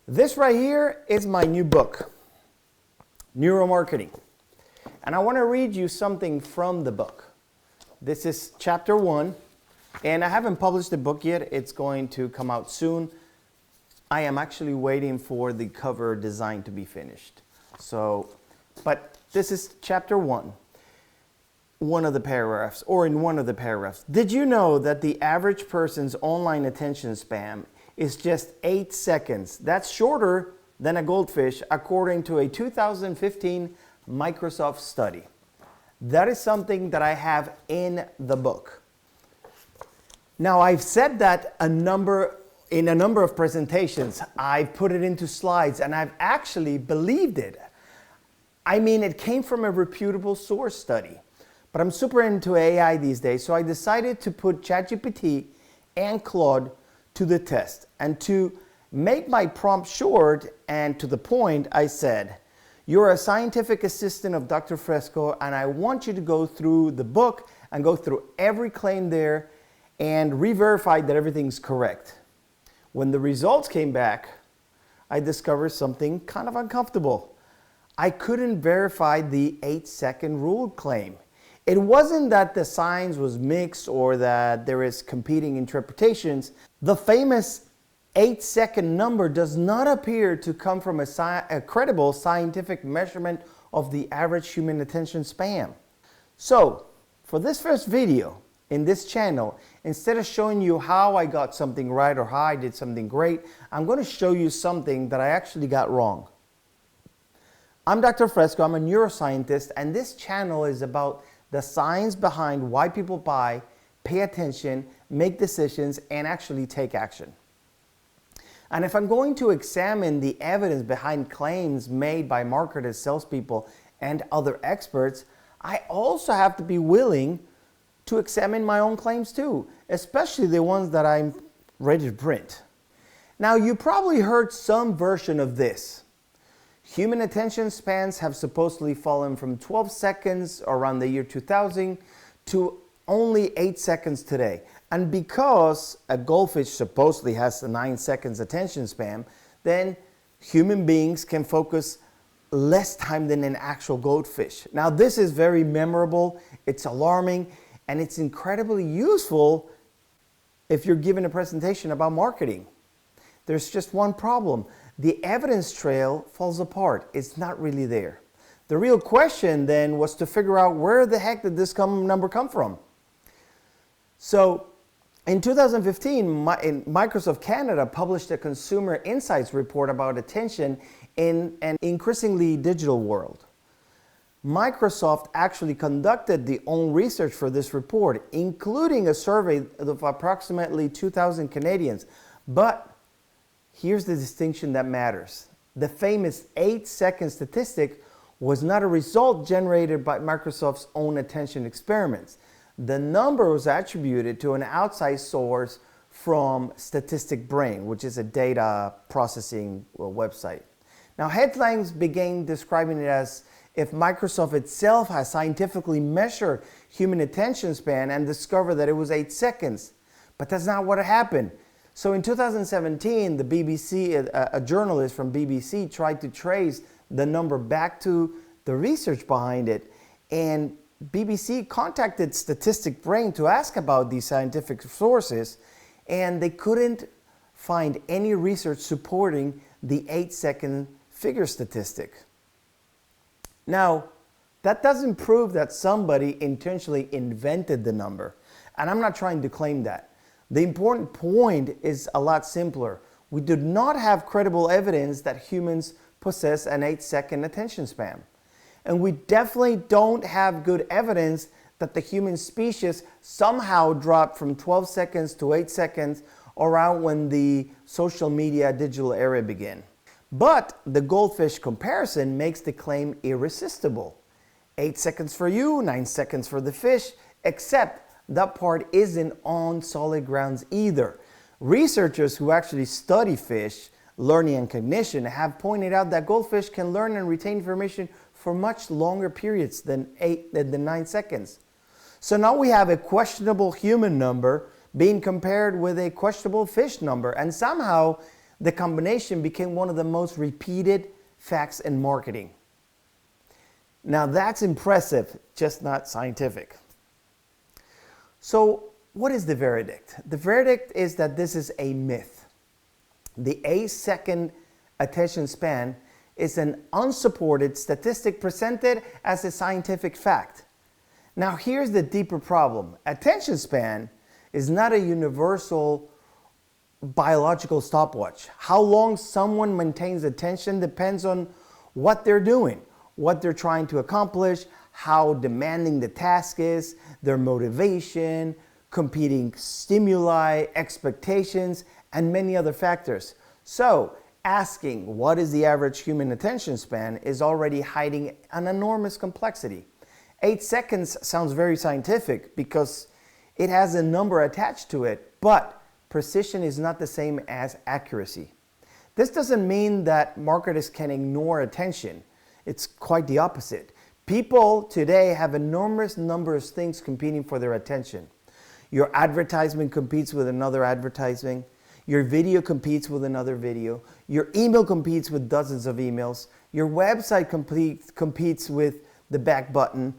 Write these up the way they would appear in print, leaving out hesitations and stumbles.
This right here is my new book, Neuromarketing. And I want to read you something from the book. This is chapter 1, and I haven't published the book yet. It's going to come out soon. I am actually waiting for the cover design to be finished. But this is chapter 1, one of the paragraphs, or in one of the paragraphs. Did you know that the average person's online attention span is just 8 seconds? That's shorter than a goldfish, according to a 2015 Microsoft study. That is something that I have in the book. Now, I've said that in a number of presentations. I've put it into slides, and I've actually believed it. I mean, it came from a reputable source study. But I'm super into AI these days, so I decided to put ChatGPT and Claude to the test. And to make my prompt short and to the point, I said, "You're a scientific assistant of Dr. Fresco, and I want you to go through the book and go through every claim there and re-verify that everything's correct." When the results came back, I discovered something kind of uncomfortable. I couldn't verify the 8-second rule claim. It wasn't that the science was mixed or that there is competing interpretations. The famous 8-second number does not appear to come from a credible scientific measurement of the average human attention span. So, for this first video in this channel, instead of showing you how I got something right or how I did something great, I'm going to show you something that I actually got wrong. I'm Dr. Fresco, I'm a neuroscientist, and this channel is about the science behind why people buy, pay attention, make decisions, and actually take action. And if I'm going to examine the evidence behind claims made by marketers, salespeople, and other experts, I also have to be willing to examine my own claims too, especially the ones that I'm ready to print. Now, you probably heard some version of this. Human attention spans have supposedly fallen from 12 seconds around the year 2000 to only 8 seconds today. And because a goldfish supposedly has a 9 seconds attention span, then human beings can focus less time than an actual goldfish. Now, this is very memorable, it's alarming, and it's incredibly useful if you're given a presentation about marketing. There's just one problem. The evidence trail falls apart. It's not really there. The real question then was to figure out where the heck did this number come from? So in 2015, Microsoft Canada published a consumer insights report about attention in an increasingly digital world. Microsoft actually conducted their own research for this report, including a survey of approximately 2,000 Canadians. But here's the distinction that matters. The famous 8-second statistic was not a result generated by Microsoft's own attention experiments. The number was attributed to an outside source from Statistic Brain, which is a data processing website. Now, headlines began describing it as if Microsoft itself has scientifically measured human attention span and discovered that it was 8 seconds. But that's not what happened. So in 2017, the BBC, a journalist from BBC, tried to trace the number back to the research behind it. And BBC contacted Statistic Brain to ask about these scientific sources, and they couldn't find any research supporting the 8-second figure statistic. Now, that doesn't prove that somebody intentionally invented the number, and I'm not trying to claim that. The important point is a lot simpler. We do not have credible evidence that humans possess an 8-second attention span. And we definitely don't have good evidence that the human species somehow dropped from 12 seconds to 8 seconds around when the social media digital era began. But the goldfish comparison makes the claim irresistible. 8 seconds for you, 9 seconds for the fish, except that part isn't on solid grounds either. Researchers who actually study fish, learning and cognition have pointed out that goldfish can learn and retain information for much longer periods than 9 seconds. So now we have a questionable human number being compared with a questionable fish number, and somehow The combination became one of the most repeated facts in marketing. Now that's impressive, just not scientific. So what is the verdict? The verdict is that this is a myth. The 8-second attention span is an unsupported statistic presented as a scientific fact. Now here's the deeper problem. Attention span is not a universal biological stopwatch. How long someone maintains attention depends on what they're doing, what they're trying to accomplish, how demanding the task is, their motivation, competing stimuli, expectations, and many other factors. So, asking what is the average human attention span is already hiding an enormous complexity. 8 seconds sounds very scientific because it has a number attached to it, but precision is not the same as accuracy. This doesn't mean that marketers can ignore attention. It's quite the opposite. People today have enormous numbers of things competing for their attention. Your advertisement competes with another advertising. Your video competes with another video. Your email competes with dozens of emails. Your website competes with the back button.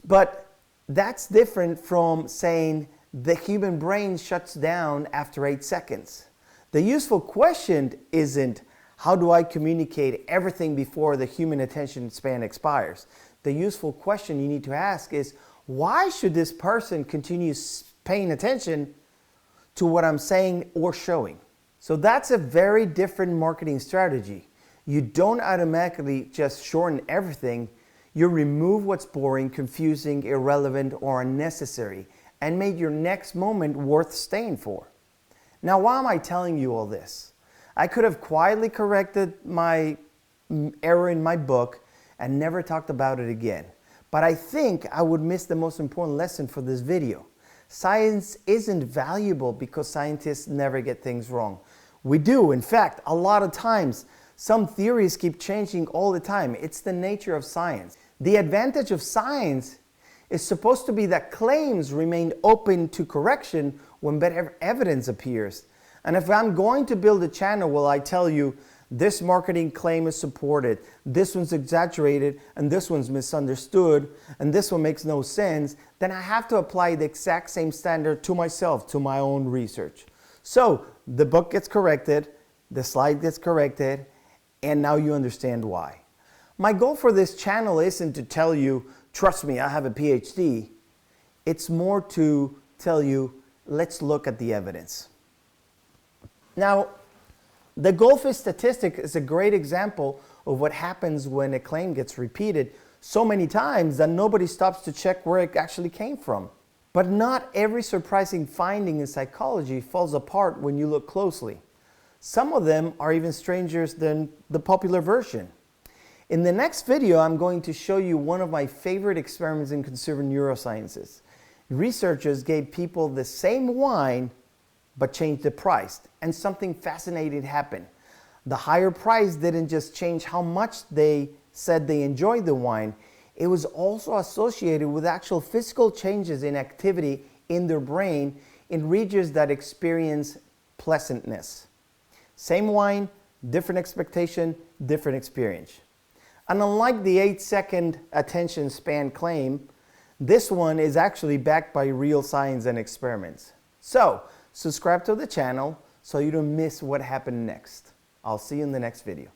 But that's different from saying the human brain shuts down after 8 seconds. The useful question isn't, how do I communicate everything before the human attention span expires? The useful question you need to ask is, why should this person continue paying attention to what I'm saying or showing? So that's a very different marketing strategy. You don't automatically just shorten everything. You remove what's boring, confusing, irrelevant, or unnecessary, and make your next moment worth staying for. Now, why am I telling you all this? I could have quietly corrected my error in my book and never talked about it again. But I think I would miss the most important lesson for this video. Science isn't valuable because scientists never get things wrong. We do, in fact, a lot of times. Some theories keep changing all the time. It's the nature of science. The advantage of science is supposed to be that claims remain open to correction when better evidence appears. And if I'm going to build a channel where I tell you this marketing claim is supported, this one's exaggerated, and this one's misunderstood, and this one makes no sense, then I have to apply the exact same standard to myself, to my own research. So the book gets corrected, the slide gets corrected, and now you understand why. My goal for this channel isn't to tell you, trust me, I have a PhD. It's more to tell you, let's look at the evidence. Now, the goldfish statistic is a great example of what happens when a claim gets repeated so many times that nobody stops to check where it actually came from. But not every surprising finding in psychology falls apart when you look closely. Some of them are even stranger than the popular version. In the next video, I'm going to show you one of my favorite experiments in consumer neurosciences. Researchers gave people the same wine but changed the price, and something fascinating happened. The higher price didn't just change how much they said they enjoyed the wine, it was also associated with actual physical changes in activity in their brain in regions that experience pleasantness. Same wine, different expectation, different experience. And unlike the 8-second attention span claim, this one is actually backed by real science and experiments. So, subscribe to the channel so you don't miss what happened next. I'll see you in the next video.